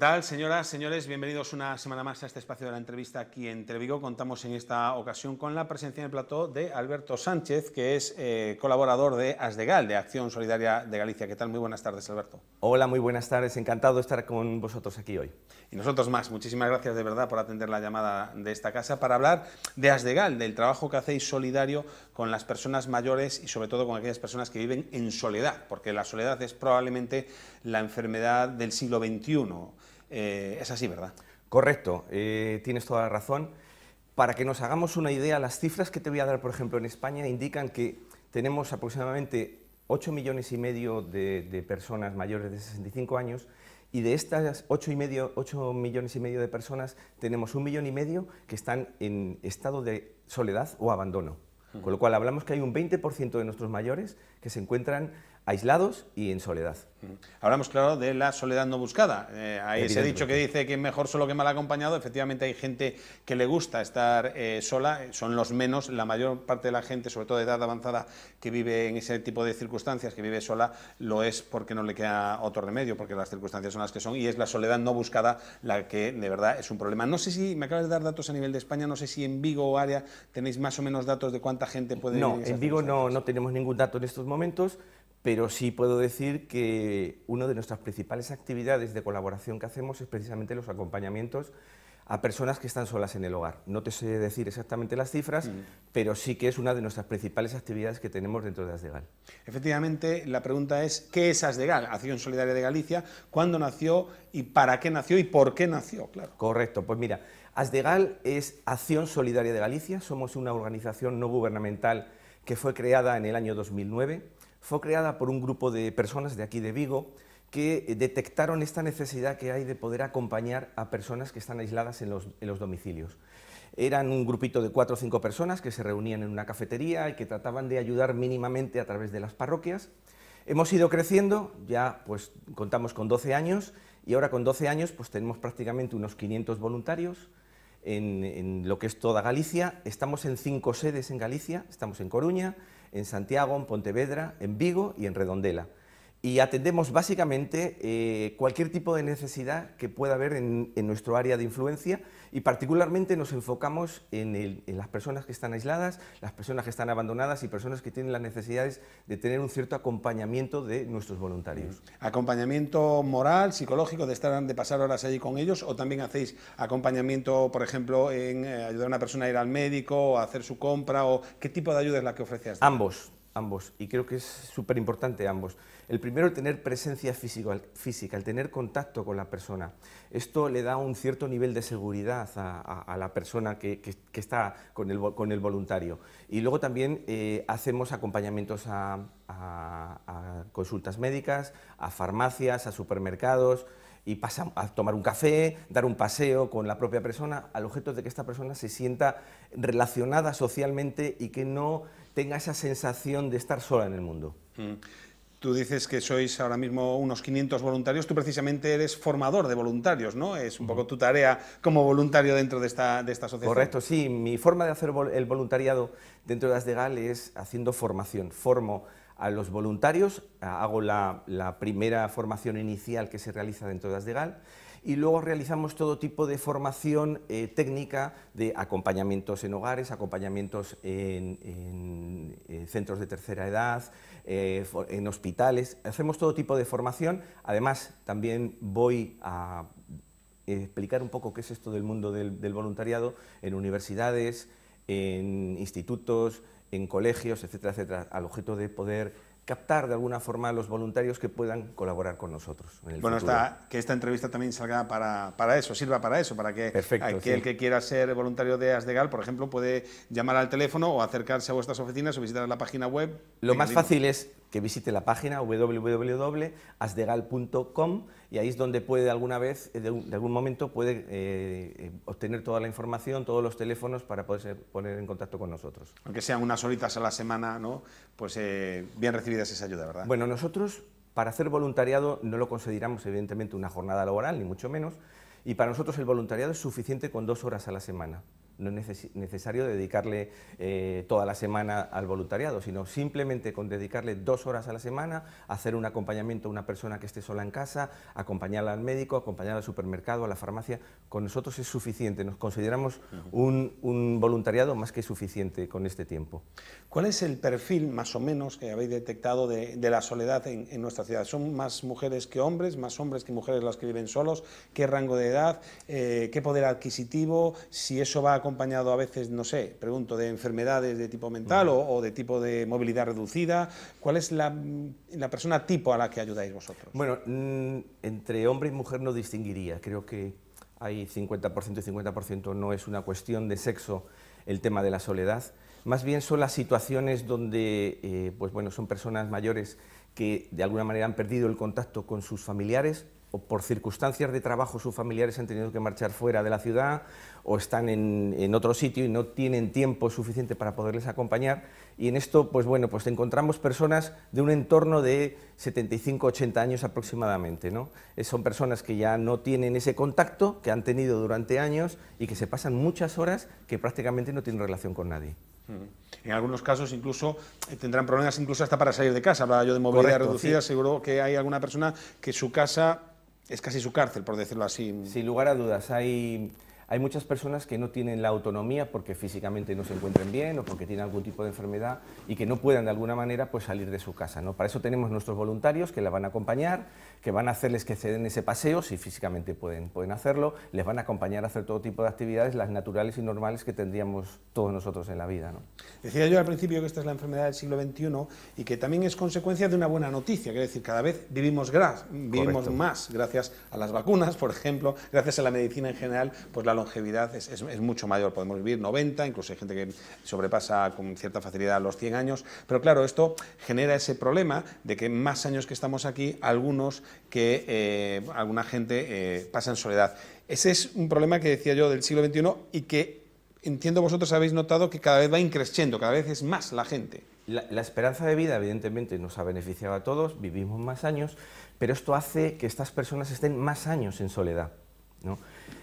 tal, señoras, señores? Bienvenidos una semana más a este espacio de la entrevista aquí en Televigo. Contamos en esta ocasión con la presencia en el plató de Alberto Sánchez, que es colaborador de ASDEGAL, de Acción Solidaria de Galicia. ¿Qué tal? Muy buenas tardes, Alberto. Hola, muy buenas tardes. Encantado de estar con vosotros aquí hoy. Y nosotros más. Muchísimas gracias de verdad por atender la llamada de esta casa para hablar de ASDEGAL, del trabajo que hacéis solidario con las personas mayores y sobre todo con aquellas personas que viven en soledad, porque la soledad es probablemente la enfermedad del siglo XXI. Es así, ¿verdad? Correcto, tienes toda la razón. Para que nos hagamos una idea, las cifras que te voy a dar, por ejemplo, en España indican que tenemos aproximadamente 8,5 millones de personas mayores de 65 años y de estas 8,5 millones de personas tenemos 1,5 millones que están en estado de soledad o abandono. Con lo cual hablamos que hay un 20% de nuestros mayores que se encuentran aislados y en soledad. Hablamos, claro, de la soledad no buscada. Hay ese dicho que dice que mejor solo que mal acompañado. Efectivamente hay gente que le gusta estar sola, son los menos. La mayor parte de la gente, sobre todo de edad avanzada, que vive en ese tipo de circunstancias, que vive sola, lo es porque no le queda otro remedio, porque las circunstancias son las que son, y es la soledad no buscada la que de verdad es un problema. No sé si, me acabas de dar datos a nivel de España, no sé si en Vigo o área tenéis más o menos datos de cuánta gente puede vivir en esas en Vigo circunstancias. no tenemos ningún dato en estos momentos, pero sí puedo decir que una de nuestras principales actividades de colaboración que hacemos es precisamente los acompañamientos a personas que están solas en el hogar. No te sé decir exactamente las cifras, pero sí que es una de nuestras principales actividades que tenemos dentro de ASDEGAL. Efectivamente, la pregunta es, ¿qué es ASDEGAL, Acción Solidaria de Galicia? ¿Cuándo nació y para qué nació y por qué nació? Claro. Correcto, pues mira, ASDEGAL es Acción Solidaria de Galicia, somos una organización no gubernamental que fue creada en el año 2009, fue creada por un grupo de personas de aquí de Vigo que detectaron esta necesidad que hay de poder acompañar a personas que están aisladas en los domicilios. Eran un grupito de 4 o 5 personas que se reunían en una cafetería y que trataban de ayudar mínimamente a través de las parroquias. Hemos ido creciendo, ya pues contamos con 12 años y ahora con 12 años pues tenemos prácticamente unos 500 voluntarios en lo que es toda Galicia. Estamos en 5 sedes en Galicia, estamos en Coruña, en Santiago, en Pontevedra, en Vigo y en Redondela. Y atendemos básicamente cualquier tipo de necesidad que pueda haber en nuestro área de influencia y particularmente nos enfocamos en las personas que están aisladas, las personas que están abandonadas y personas que tienen las necesidades de tener un cierto acompañamiento de nuestros voluntarios. ¿Acompañamiento moral, psicológico, de pasar horas allí con ellos, o también hacéis acompañamiento, por ejemplo, en ayudar a una persona a ir al médico o a hacer su compra? O ¿qué tipo de ayuda es la que ofrece ASDEGAL? Ambos, y creo que es súper importante ambos. El primero, el tener presencia física, el tener contacto con la persona. Esto le da un cierto nivel de seguridad a la persona que está con el voluntario. Y luego también hacemos acompañamientos a consultas médicas, a farmacias, a supermercados, y pasa a tomar un café, dar un paseo con la propia persona, al objeto de que esta persona se sienta relacionada socialmente y que no tenga esa sensación de estar sola en el mundo. Tú dices que sois ahora mismo unos 500 voluntarios, tú precisamente eres formador de voluntarios, ¿no? Es un poco tu tarea como voluntario dentro de esta asociación. Correcto, sí. Mi forma de hacer el voluntariado dentro de ASDEGAL es haciendo formación. Formo a los voluntarios, hago la primera formación inicial que se realiza dentro de ASDEGAL y luego realizamos todo tipo de formación técnica de acompañamientos en hogares, acompañamientos en centros de tercera edad, en hospitales. Hacemos todo tipo de formación. Además, también voy a explicar un poco qué es esto del mundo del voluntariado en universidades, en institutos, en colegios, etcétera, etcétera, al objeto de poder captar de alguna forma a los voluntarios que puedan colaborar con nosotros en el futuro. Que esta entrevista también salga para eso, sirva para eso, para que aquel que quiera ser voluntario de ASDEGAL, por ejemplo, puede llamar al teléfono o acercarse a vuestras oficinas o visitar la página web. Lo más fácil es que visite la página www.asdegal.com y ahí es donde puede de algún momento puede obtener toda la información, todos los teléfonos para poderse poner en contacto con nosotros. Aunque sean unas horitas a la semana, ¿no? Pues bien recibida esa ayuda, ¿verdad? Bueno, nosotros para hacer voluntariado no lo consideramos evidentemente una jornada laboral, ni mucho menos, y para nosotros el voluntariado es suficiente con 2 horas a la semana. no es necesario dedicarle toda la semana al voluntariado, sino simplemente con dedicarle 2 horas a la semana, hacer un acompañamiento a una persona que esté sola en casa, acompañarla al médico, acompañarla al supermercado, a la farmacia. Con nosotros es suficiente, nos consideramos un voluntariado más que suficiente con este tiempo. ¿Cuál es el perfil, más o menos, que habéis detectado de la soledad en nuestra ciudad? ¿Son más mujeres que hombres, más hombres que mujeres las que viven solos? ¿Qué rango de edad? ¿Qué poder adquisitivo? Si eso va acompañado a veces, no sé, pregunto, de enfermedades de tipo mental o de tipo de movilidad reducida. ¿Cuál es la persona tipo a la que ayudáis vosotros? Bueno, entre hombre y mujer no distinguiría. Creo que hay 50% y 50%, no es una cuestión de sexo el tema de la soledad. Más bien son las situaciones donde pues bueno, son personas mayores que de alguna manera han perdido el contacto con sus familiares, o por circunstancias de trabajo sus familiares han tenido que marchar fuera de la ciudad o están en otro sitio y no tienen tiempo suficiente para poderles acompañar, y en esto pues bueno, pues encontramos personas de un entorno de 75-80 años aproximadamente, ¿no? Son personas que ya no tienen ese contacto que han tenido durante años y que se pasan muchas horas que prácticamente no tienen relación con nadie. En algunos casos incluso tendrán problemas incluso hasta para salir de casa. Hablaba yo de movilidad reducida, sí. Seguro que hay alguna persona que su casa es casi su cárcel, por decirlo así. Sin lugar a dudas, hay muchas personas que no tienen la autonomía porque físicamente no se encuentren bien o porque tienen algún tipo de enfermedad y que no puedan de alguna manera pues salir de su casa, ¿no? Para eso tenemos nuestros voluntarios que la van a acompañar, que van a hacerles que se den ese paseo, si físicamente pueden hacerlo, les van a acompañar a hacer todo tipo de actividades, las naturales y normales que tendríamos todos nosotros en la vida, ¿no? Decía yo al principio que esta es la enfermedad del siglo XXI y que también es consecuencia de una buena noticia, quiero decir, cada vez vivimos más, gracias a las vacunas, por ejemplo, gracias a la medicina en general, pues la longevidad es mucho mayor, podemos vivir 90, incluso hay gente que sobrepasa con cierta facilidad los 100 años, pero claro, esto genera ese problema de que más años que estamos aquí, alguna gente pasa en soledad. Ese es un problema que decía yo del siglo XXI y que entiendo vosotros habéis notado que cada vez va increciendo, cada vez es más la gente. La esperanza de vida evidentemente nos ha beneficiado a todos, vivimos más años, pero esto hace que estas personas estén más años en soledad, ¿no?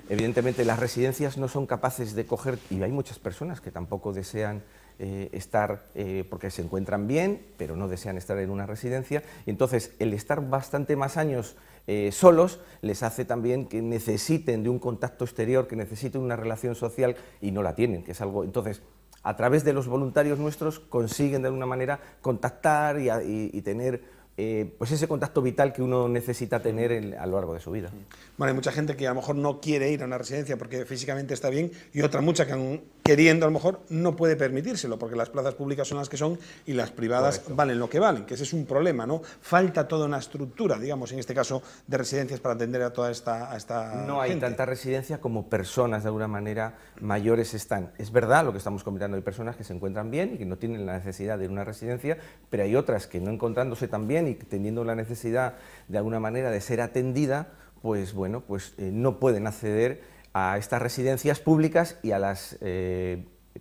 Evidentemente las residencias no son capaces de coger, y hay muchas personas que tampoco desean estar, porque se encuentran bien, pero no desean estar en una residencia, y entonces el estar bastante más años solos les hace también que necesiten de un contacto exterior, que necesiten una relación social y no la tienen, que es algo, entonces a través de los voluntarios nuestros consiguen de alguna manera contactar y tener pues ese contacto vital que uno necesita tener a lo largo de su vida. Bueno, hay mucha gente que a lo mejor no quiere ir a una residencia porque físicamente está bien y otra mucha que aún queriendo a lo mejor no puede permitírselo porque las plazas públicas son las que son y las privadas valen lo que valen, que ese es un problema, ¿no? Falta toda una estructura, digamos, en este caso, de residencias para atender a toda esta No hay tanta residencia como personas de alguna manera mayores están. Es verdad lo que estamos comentando, hay personas que se encuentran bien y que no tienen la necesidad de una residencia, pero hay otras que no encontrándose tan bien y teniendo la necesidad de alguna manera de ser atendida, pues bueno, pues no pueden acceder a estas residencias públicas y a las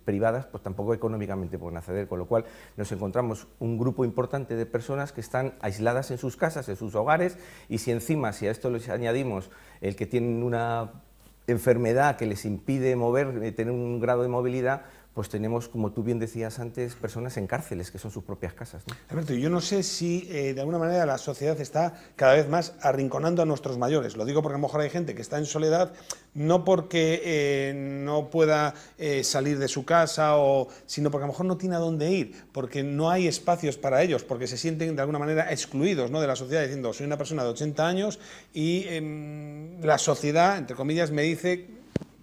privadas, pues tampoco económicamente pueden acceder, con lo cual nos encontramos un grupo importante de personas que están aisladas en sus casas, en sus hogares, y si encima, si a esto les añadimos el que tienen una enfermedad que les impide mover, tener un grado de movilidad, pues tenemos, como tú bien decías antes, personas en cárceles, que son sus propias casas, ¿no? Alberto, yo no sé si de alguna manera la sociedad está cada vez más arrinconando a nuestros mayores. Lo digo porque a lo mejor hay gente que está en soledad, no porque no pueda salir de su casa, sino porque a lo mejor no tiene a dónde ir, porque no hay espacios para ellos, porque se sienten de alguna manera excluidos, ¿no?, de la sociedad, diciendo, soy una persona de 80 años y la sociedad, entre comillas, me dice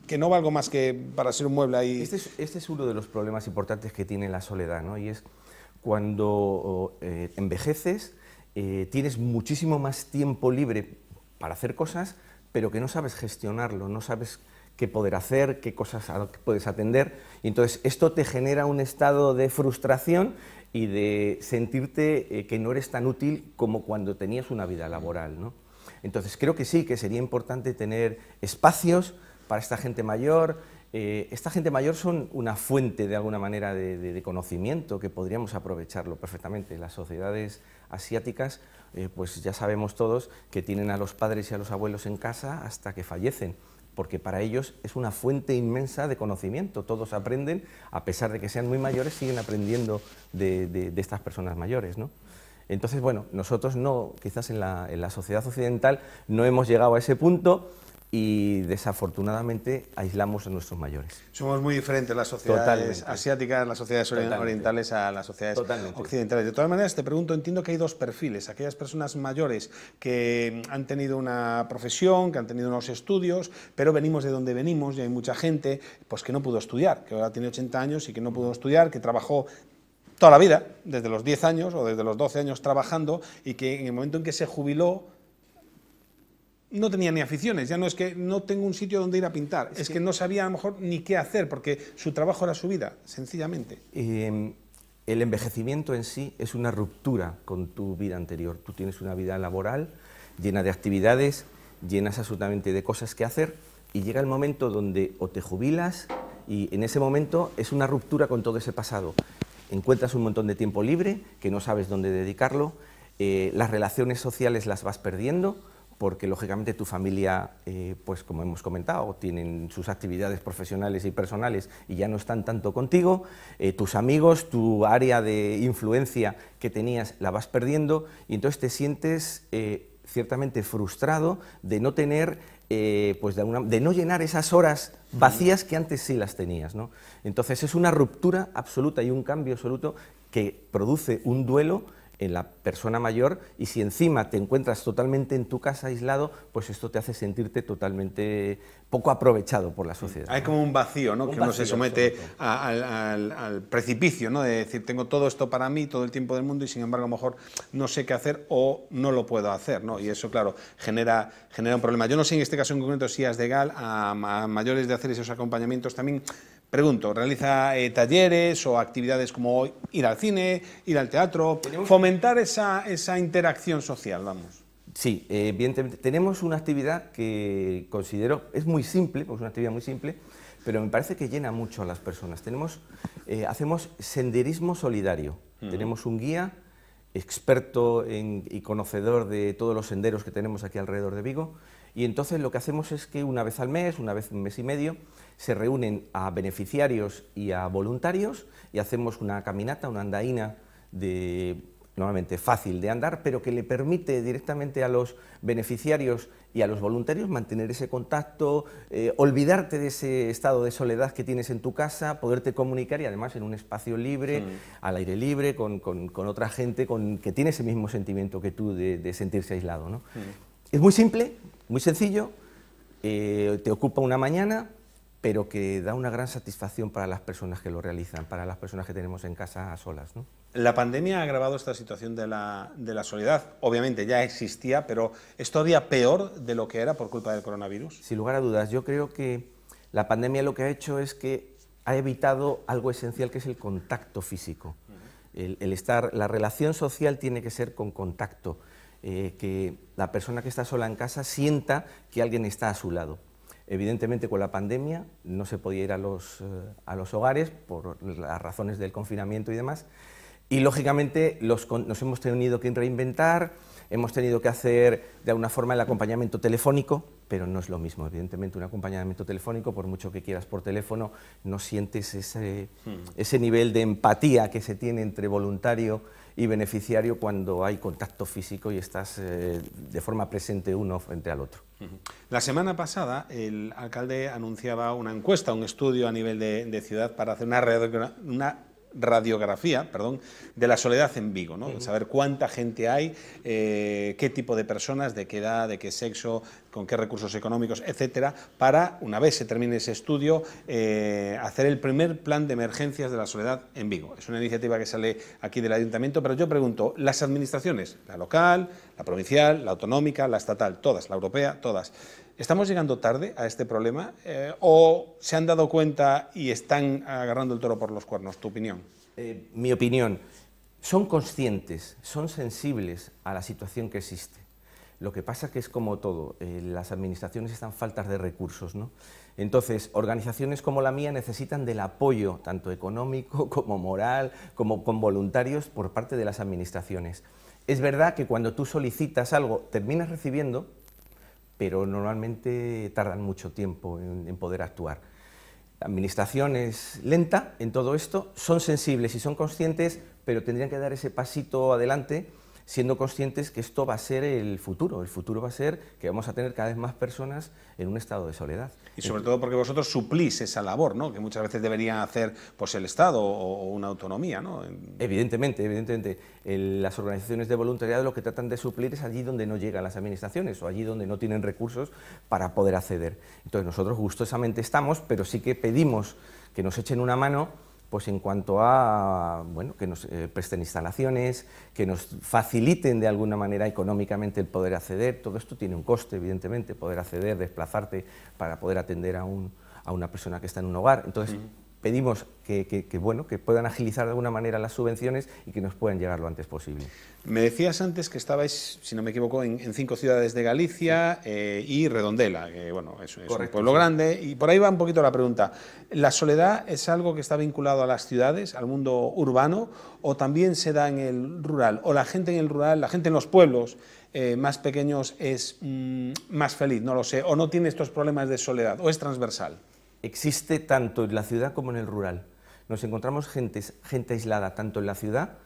que no valgo más que para ser un mueble ahí. Este es uno de los problemas importantes que tiene la soledad, ¿no? Y es cuando envejeces, tienes muchísimo más tiempo libre para hacer cosas, pero que no sabes gestionarlo, no sabes qué poder hacer, qué cosas puedes atender, y entonces esto te genera un estado de frustración y de sentirte que no eres tan útil como cuando tenías una vida laboral, ¿no? Entonces creo que sí, que sería importante tener espacios para esta gente mayor. Esta gente mayor son una fuente de alguna manera de conocimiento que podríamos aprovecharlo perfectamente. Las sociedades asiáticas, pues ya sabemos todos que tienen a los padres y a los abuelos en casa hasta que fallecen, porque para ellos es una fuente inmensa de conocimiento. Todos aprenden, a pesar de que sean muy mayores, siguen aprendiendo de estas personas mayores, ¿no? Entonces, bueno, nosotros no, quizás en la sociedad occidental no hemos llegado a ese punto y desafortunadamente aislamos a nuestros mayores. Somos muy diferentes las sociedades asiáticas, las sociedades orientales a las sociedades occidentales. De todas maneras, te pregunto, entiendo que hay dos perfiles: aquellas personas mayores que han tenido una profesión, que han tenido unos estudios, pero venimos de donde venimos y hay mucha gente pues, que no pudo estudiar, que ahora tiene 80 años y que no pudo estudiar, que trabajó toda la vida, desde los 10 años o desde los 12 años trabajando, y que en el momento en que se jubiló no tenía ni aficiones. Ya no es que no tengo un sitio donde ir a pintar, es que no sabía a lo mejor ni qué hacer, porque su trabajo era su vida, sencillamente. El envejecimiento en sí es una ruptura con tu vida anterior. Tú tienes una vida laboral llena de actividades, llenas absolutamente de cosas que hacer, y llega el momento donde o te jubilas, y en ese momento es una ruptura con todo ese pasado. Encuentras un montón de tiempo libre que no sabes dónde dedicarlo, las relaciones sociales las vas perdiendo, porque lógicamente tu familia, pues como hemos comentado, tienen sus actividades profesionales y personales y ya no están tanto contigo, tus amigos, tu área de influencia que tenías la vas perdiendo, y entonces te sientes ciertamente frustrado de no tener, pues de no llenar esas horas vacías que antes sí las tenías, ¿no? Entonces es una ruptura absoluta y un cambio absoluto que produce un duelo en la persona mayor, y si encima te encuentras totalmente en tu casa aislado, pues esto te hace sentirte totalmente poco aprovechado por la sociedad. Hay como un vacío, ¿no? Que uno se somete al precipicio, ¿no? De decir, tengo todo esto para mí, todo el tiempo del mundo, y sin embargo a lo mejor no sé qué hacer o no lo puedo hacer, ¿no? Y eso, claro, genera un problema. Yo no sé en este caso en concreto si Asdegal a mayores de hacer esos acompañamientos también. Pregunto, ¿realiza talleres o actividades como ir al cine, ir al teatro, fomentar esa interacción social, vamos? Sí, evidentemente. Tenemos una actividad que considero, es muy simple, pues una actividad muy simple, pero me parece que llena mucho a las personas. Hacemos senderismo solidario. Tenemos un guía experto y conocedor de todos los senderos que tenemos aquí alrededor de Vigo, y entonces lo que hacemos es que una vez al mes, una vez en un mes y medio, se reúnen a beneficiarios y a voluntarios y hacemos una caminata, una andaína normalmente fácil de andar, pero que le permite directamente a los beneficiarios y a los voluntarios mantener ese contacto, olvidarte de ese estado de soledad que tienes en tu casa, poderte comunicar, y además en un espacio libre, al aire libre, con otra gente que tiene ese mismo sentimiento que tú de sentirse aislado, ¿no? Es muy simple, muy sencillo, te ocupa una mañana, pero que da una gran satisfacción para las personas que lo realizan, para las personas que tenemos en casa a solas, ¿no? La pandemia ha agravado esta situación de la soledad. Obviamente ya existía, pero ¿es todavía peor de lo que era por culpa del coronavirus? Sin lugar a dudas. Yo creo que la pandemia lo que ha hecho es que ha evitado algo esencial, que es el contacto físico. La relación social tiene que ser con contacto, que la persona que está sola en casa sienta que alguien está a su lado. Evidentemente, con la pandemia no se podía ir a los hogares por las razones del confinamiento y demás, y lógicamente nos hemos tenido que reinventar, hemos tenido que hacer de alguna forma el acompañamiento telefónico, pero no es lo mismo. Evidentemente, un acompañamiento telefónico, por mucho que quieras por teléfono, no sientes ese nivel de empatía que se tiene entre voluntario y beneficiario cuando hay contacto físico y estás de forma presente uno frente al otro. La semana pasada el alcalde anunciaba una encuesta, un estudio a nivel de ciudad para hacer una radiografía de la soledad en Vigo, ¿no? Saber cuánta gente hay, qué tipo de personas, de qué edad, de qué sexo, con qué recursos económicos, etcétera, para, una vez se termine ese estudio, hacer el primer plan de emergencias de la soledad en Vigo. Es una iniciativa que sale aquí del Ayuntamiento, pero yo pregunto, las administraciones, la local, la provincial, la autonómica, la estatal, todas, la europea, todas, ¿estamos llegando tarde a este problema o se han dado cuenta y están agarrando el toro por los cuernos? ¿Tu opinión? Mi opinión, son conscientes, son sensibles a la situación que existe. Lo que pasa que es como todo, las administraciones están faltas de recursos, ¿no? Entonces, organizaciones como la mía necesitan del apoyo, tanto económico como moral, como con voluntarios por parte de las administraciones. Es verdad que cuando tú solicitas algo, terminas recibiendo, pero normalmente tardan mucho tiempo en poder actuar. La administración es lenta en todo esto, son sensibles y son conscientes, pero tendrían que dar ese pasito adelante, siendo conscientes que esto va a ser el futuro va a ser que vamos a tener cada vez más personas en un estado de soledad. Y sobre todo porque vosotros suplís esa labor, ¿no?, que muchas veces deberían hacer pues, el Estado o una autonomía, ¿no? Evidentemente. Las organizaciones de voluntariado lo que tratan de suplir es allí donde no llegan las administraciones o allí donde no tienen recursos para poder acceder. Entonces nosotros gustosamente estamos, pero sí que pedimos que nos echen una mano pues en cuanto a que nos presten instalaciones, que nos faciliten de alguna manera económicamente el poder acceder. Todo esto tiene un coste, evidentemente, poder acceder, desplazarte para poder atender a una persona que está en un hogar. Entonces, pedimos que puedan agilizar de alguna manera las subvenciones y que nos puedan llegar lo antes posible. Me decías antes que estabais, si no me equivoco, en 5 ciudades de Galicia y Redondela, que bueno, es un pueblo grande, y por ahí va un poquito la pregunta. ¿La soledad es algo que está vinculado a las ciudades, al mundo urbano, o también se da en el rural? ¿O la gente en el rural, la gente en los pueblos más pequeños es más feliz? No lo sé, o no tiene estos problemas de soledad, o es transversal. Existe tanto en la ciudad como en el rural. Nos encontramos gente aislada tanto en la ciudad,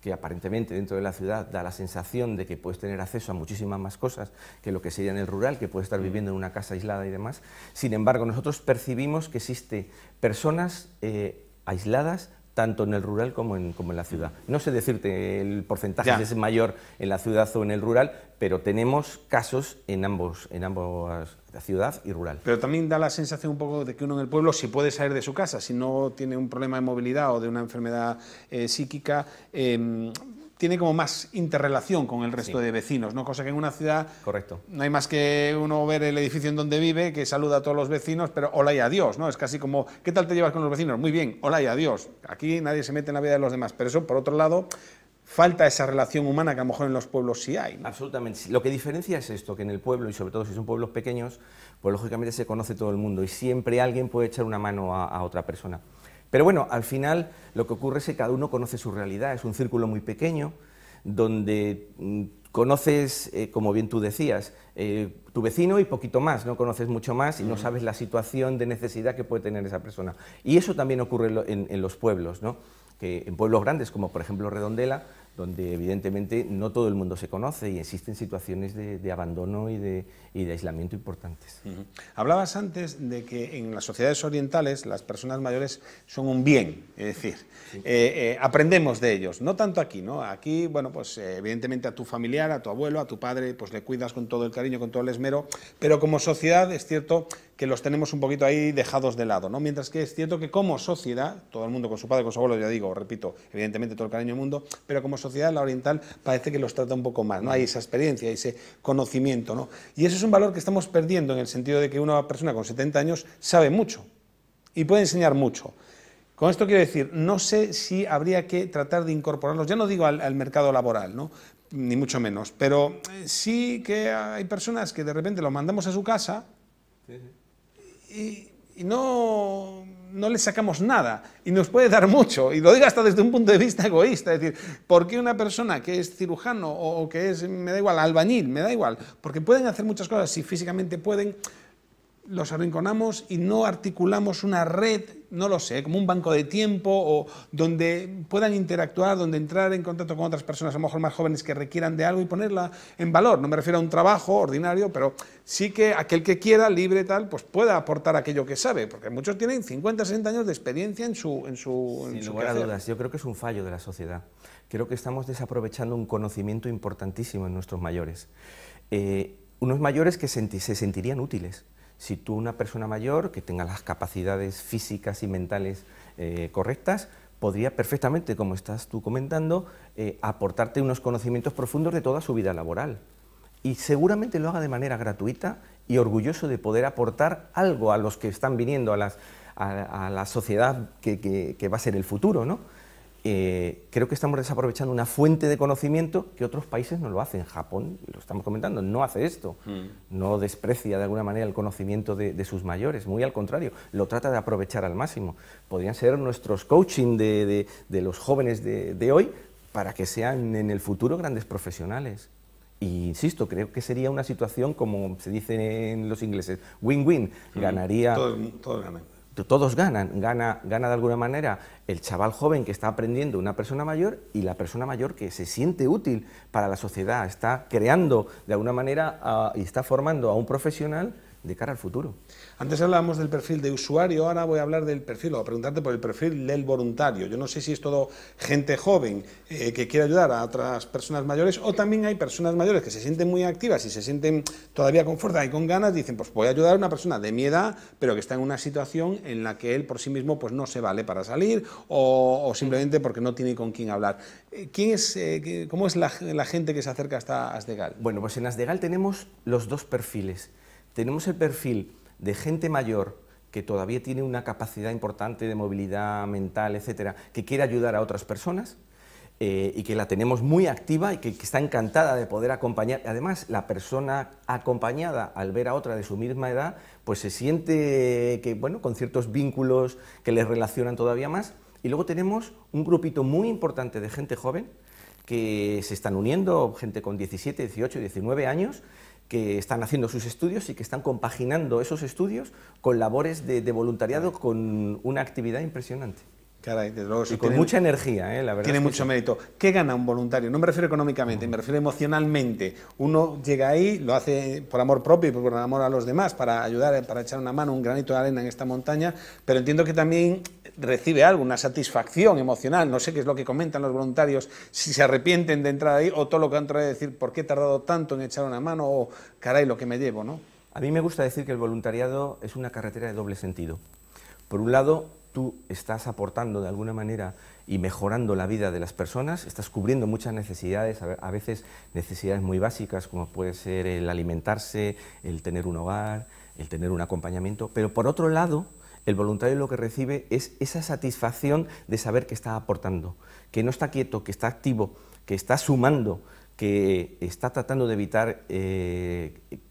que aparentemente dentro de la ciudad da la sensación de que puedes tener acceso a muchísimas más cosas que lo que sería en el rural, que puedes estar viviendo en una casa aislada y demás. Sin embargo, nosotros percibimos que existe personas aisladas tanto en el rural como en la ciudad. No sé decirte el porcentaje si es mayor en la ciudad o en el rural, pero tenemos casos en ambos ciudad y rural. Pero también da la sensación un poco de que uno en el pueblo, si puede salir de su casa, si no tiene un problema de movilidad o de una enfermedad psíquica, tiene como más interrelación con el resto de vecinos, ¿no? Cosa que en una ciudad no hay más que uno ver el edificio en donde vive, que saluda a todos los vecinos, pero hola y adiós, ¿no? Es casi como, ¿qué tal te llevas con los vecinos? Muy bien, hola y adiós. Aquí nadie se mete en la vida de los demás, pero eso, por otro lado, falta esa relación humana que a lo mejor en los pueblos sí hay, ¿no? Absolutamente. Lo que diferencia es esto, que en el pueblo, y sobre todo si son pueblos pequeños, pues lógicamente se conoce todo el mundo y siempre alguien puede echar una mano a otra persona. Pero bueno, al final lo que ocurre es que cada uno conoce su realidad, es un círculo muy pequeño, donde conoces, como bien tú decías, tu vecino y poquito más, no conoces mucho más y no sabes la situación de necesidad que puede tener esa persona. Y eso también ocurre en los pueblos, ¿no? Que en pueblos grandes, como por ejemplo Redondela, donde evidentemente no todo el mundo se conoce y existen situaciones de abandono y de aislamiento importantes. Hablabas antes de que en las sociedades orientales las personas mayores son un bien, es decir, aprendemos de ellos, no tanto aquí, ¿no? Aquí, bueno, pues evidentemente a tu familiar, a tu abuelo, a tu padre, pues le cuidas con todo el cariño, con todo el esmero, pero como sociedad es cierto que los tenemos un poquito ahí dejados de lado, ¿no? Mientras que es cierto que como sociedad, todo el mundo con su padre, con su abuelo, ya digo, repito, evidentemente todo el cariño del mundo, pero como sociedad la oriental parece que los trata un poco más, ¿no? Hay esa experiencia, ese conocimiento, ¿no? Y eso es un valor que estamos perdiendo en el sentido de que una persona con 70 años sabe mucho y puede enseñar mucho. Con esto quiero decir, no sé si habría que tratar de incorporarlos, ya no digo al mercado laboral, ¿no?, ni mucho menos, pero sí que hay personas que de repente los mandamos a su casa y no le sacamos nada y nos puede dar mucho, y lo digo hasta desde un punto de vista egoísta, es decir, ¿por qué una persona que es cirujano o que es, me da igual, albañil, me da igual, porque pueden hacer muchas cosas, si físicamente pueden, los arrinconamos y no articulamos una red, no lo sé, como un banco de tiempo o donde puedan interactuar, donde entrar en contacto con otras personas, a lo mejor más jóvenes que requieran de algo y ponerla en valor? No me refiero a un trabajo ordinario, pero sí que aquel que quiera, libre tal, pues pueda aportar aquello que sabe, porque muchos tienen 50, 60 años de experiencia en su Sin lugar a dudas, yo creo que es un fallo de la sociedad. Creo que estamos desaprovechando un conocimiento importantísimo en nuestros mayores. Unos mayores que se sentirían útiles. Si tú, una persona mayor que tenga las capacidades físicas y mentales correctas, podría perfectamente, como estás tú comentando, aportarte unos conocimientos profundos de toda su vida laboral. Y seguramente lo haga de manera gratuita y orgulloso de poder aportar algo a los que están viniendo a la sociedad que va a ser el futuro, ¿no? Creo que estamos desaprovechando una fuente de conocimiento que otros países no lo hacen. Japón, lo estamos comentando, no hace esto, no desprecia de alguna manera el conocimiento de sus mayores, muy al contrario, lo trata de aprovechar al máximo. Podrían ser nuestros coaching de los jóvenes de hoy para que sean en el futuro grandes profesionales. Y insisto, creo que sería una situación, como se dice en los ingleses, win-win, ganaría... Todos ganan. Todos ganan, gana de alguna manera el chaval joven que está aprendiendo una persona mayor y la persona mayor que se siente útil para la sociedad, está creando de alguna manera y está formando a un profesional de cara al futuro. Antes hablábamos del perfil de usuario, ahora voy a hablar del perfil, o a preguntarte por el perfil del voluntario. Yo no sé si es todo gente joven que quiere ayudar a otras personas mayores, o también hay personas mayores que se sienten muy activas y se sienten todavía con fuerza y con ganas, dicen, pues voy a ayudar a una persona de mi edad, pero que está en una situación en la que él por sí mismo pues no se vale para salir, o simplemente porque no tiene con quién hablar. ¿Cómo es la gente que se acerca hasta Asdegal? Bueno, pues en Asdegal tenemos los dos perfiles. Tenemos el perfil de gente mayor que todavía tiene una capacidad importante de movilidad mental, etcétera, que quiere ayudar a otras personas y que la tenemos muy activa y que está encantada de poder acompañar. Además, la persona acompañada, al ver a otra de su misma edad, pues se siente que, bueno, con ciertos vínculos que les relacionan todavía más. Y luego tenemos un grupito muy importante de gente joven que se están uniendo, gente con 17, 18, 19 años, que están haciendo sus estudios y que están compaginando esos estudios con labores de voluntariado con una actividad impresionante. Caray, desde luego, y con mucha energía, la verdad. Tiene mucho mérito. ¿Qué gana un voluntario? No me refiero económicamente, me refiero emocionalmente. Uno llega ahí, lo hace por amor propio y por amor a los demás, para ayudar, para echar una mano, un granito de arena en esta montaña, pero entiendo que también recibe algo, una satisfacción emocional. No sé qué es lo que comentan los voluntarios, si se arrepienten de entrar ahí o todo lo que han traído de decir, ¿por qué he tardado tanto en echar una mano? O, caray, lo que me llevo, ¿no? A mí me gusta decir que el voluntariado es una carretera de doble sentido. Por un lado, tú estás aportando de alguna manera y mejorando la vida de las personas, estás cubriendo muchas necesidades, a veces necesidades muy básicas, como puede ser el alimentarse, el tener un hogar, el tener un acompañamiento, pero por otro lado, el voluntario lo que recibe es esa satisfacción de saber que está aportando, que no está quieto, que está activo, que está sumando, que está tratando de evitar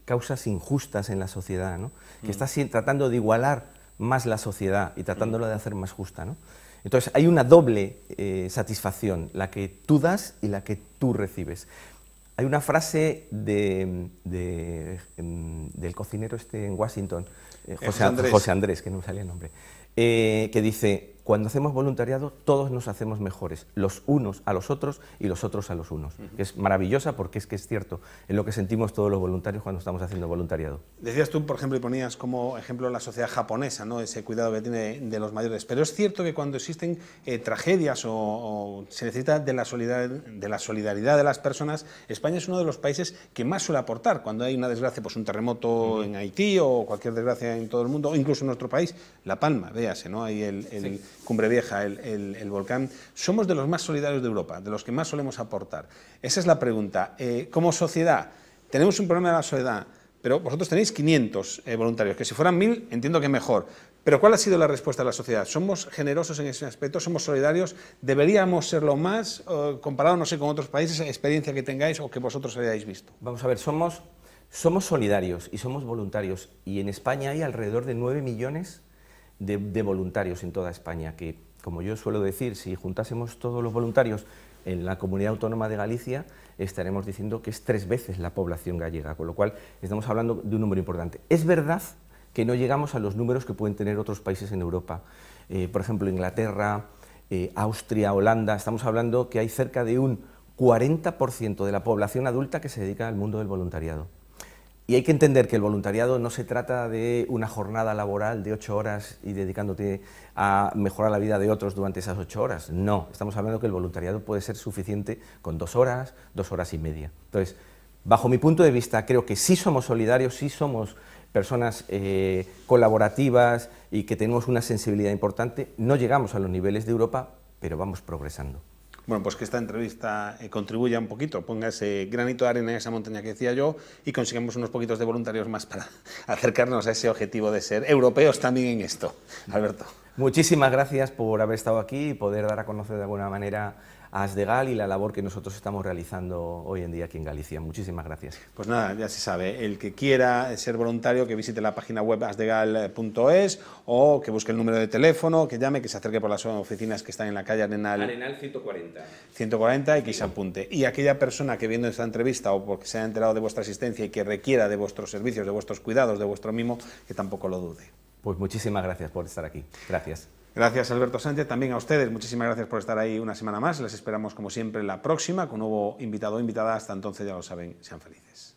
causas injustas en la sociedad, ¿no? Que está tratando de igualar más la sociedad y tratándolo de hacer más justa, ¿no? Entonces hay una doble satisfacción, la que tú das y la que tú recibes. Hay una frase del cocinero en Washington, José Andrés, que no me salía el nombre, que dice, cuando hacemos voluntariado todos nos hacemos mejores, los unos a los otros y los otros a los unos. Que es maravillosa porque es que es cierto, es lo que sentimos todos los voluntarios cuando estamos haciendo voluntariado. Decías tú, por ejemplo, y ponías como ejemplo la sociedad japonesa, ¿no? Ese cuidado que tiene de los mayores, pero es cierto que cuando existen tragedias o se necesita de la solidaridad de las personas, España es uno de los países que más suele aportar. Cuando hay una desgracia, pues un terremoto en Haití o cualquier desgracia en todo el mundo, o incluso en nuestro país, La Palma, véase, ¿no? Ahí sí. Cumbre Vieja, el volcán. Somos de los más solidarios de Europa, de los que más solemos aportar. Esa es la pregunta. Como sociedad, tenemos un problema de la soledad, pero vosotros tenéis 500 voluntarios, que si fueran 1000 entiendo que mejor. Pero ¿cuál ha sido la respuesta de la sociedad? ¿Somos generosos en ese aspecto? ¿Somos solidarios? ¿Deberíamos serlo más? Comparado, no sé, con otros países, experiencia que tengáis o que vosotros hayáis visto. Vamos a ver, somos solidarios y somos voluntarios. Y en España hay alrededor de 9 millones de voluntarios en toda España, que, como yo suelo decir, si juntásemos todos los voluntarios en la Comunidad Autónoma de Galicia, estaremos diciendo que es 3 veces la población gallega, con lo cual estamos hablando de un número importante. Es verdad que no llegamos a los números que pueden tener otros países en Europa, por ejemplo, Inglaterra, Austria, Holanda. Estamos hablando que hay cerca de un 40% de la población adulta que se dedica al mundo del voluntariado. Y hay que entender que el voluntariado no se trata de una jornada laboral de 8 horas y dedicándote a mejorar la vida de otros durante esas 8 horas. No, estamos hablando que el voluntariado puede ser suficiente con 2 horas, 2 horas y media. Entonces, bajo mi punto de vista, creo que sí somos solidarios, sí somos personas colaborativas y que tenemos una sensibilidad importante. No llegamos a los niveles de Europa, pero vamos progresando. Bueno, pues que esta entrevista contribuya un poquito, ponga ese granito de arena en esa montaña que decía yo y consigamos unos poquitos de voluntarios más para acercarnos a ese objetivo de ser europeos también en esto. Alberto. Muchísimas gracias por haber estado aquí y poder dar a conocer de alguna manera a Asdegal y la labor que nosotros estamos realizando hoy en día aquí en Galicia. Muchísimas gracias. Pues nada, ya se sabe, el que quiera ser voluntario que visite la página web asdegal.es o que busque el número de teléfono, que llame, que se acerque por las oficinas que están en la calle Arenal 140 y que se apunte. Y aquella persona que viendo esta entrevista o porque se haya enterado de vuestra asistencia y que requiera de vuestros servicios, de vuestros cuidados, de vuestro mimo, que tampoco lo dude. Pues muchísimas gracias por estar aquí. Gracias. Gracias, Alberto Sánchez. También a ustedes, muchísimas gracias por estar ahí una semana más. Les esperamos, como siempre, la próxima con un nuevo invitado o invitada. Hasta entonces, ya lo saben, sean felices.